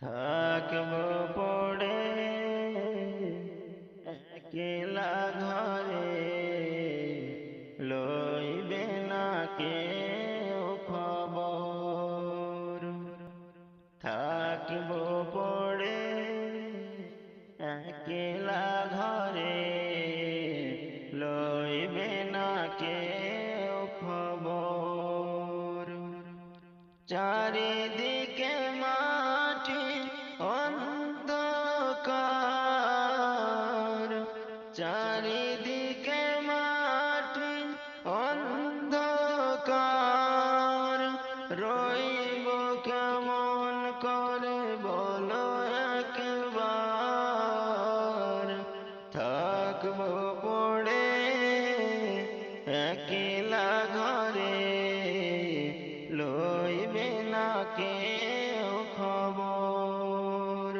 থাকব পড়ে একলা ঘরে, লইবে না কেউ খবর। থাকব পড়ে একলা ঘরে, লইবে না কেউ খবর। চারিদিকে মাটি অন্ধকার, চারিদিকে মাটি অন্ধকার, রইব কেমন করে বলো একবার। থাকব পড়ে একলা ঘরে, লইবে না কেউ খবর।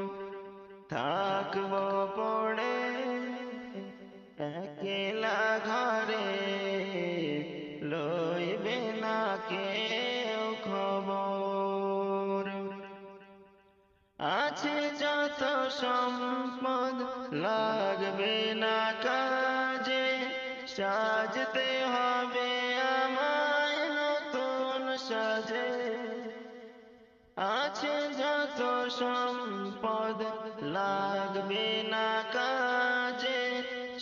থাকব পড়ে একলা ঘরে, লইবে না কেউ খবর। আছে যত সম্পদ লাগবে না কাজে, সাজতে হবে আমায় নতুন সাজে। আছে যত সম্পদ লাগবে না কাজে,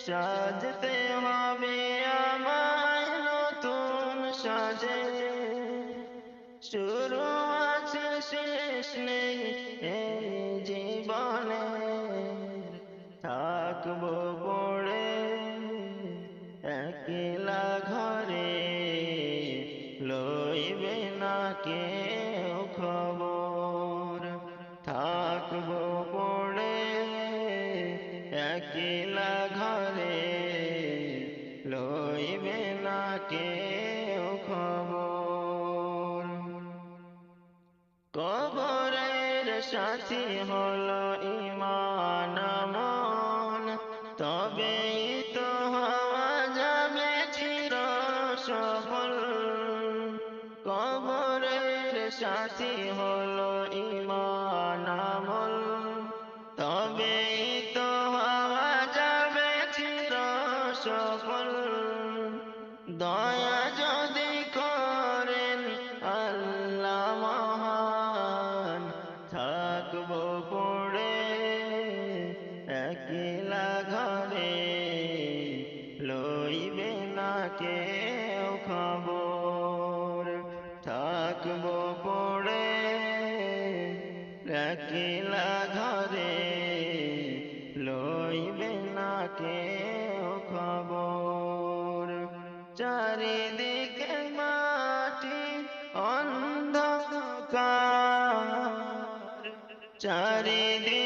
সাজতে হবে আমায় নতুন সাজে। শুরু আছে শেষ নেই এই জীবনে, থাকব পড়ে একলা ঘরে, লইবে না কেউ খবর। থাকব পড়ে একলা ঘরে, লইবে না কেউ খবর। কবরের সাথী হলো ঈমান আমল, তবেই তো হওয়া যাবে চির সফল। কবরের সাথী হলো ঈমান আমল, তবেই তো হওয়া যাবে চির সফল। দয়া যদি করেন আল্লাহ মহান, থাকব পড়ে একলা ঘরে, লইবে না কেউ খবর। থাকব পড়ে একলা ঘরে, লইবে না কেউ খবর। চারিদিকে মাটি অন্ধকার, চারিদিকে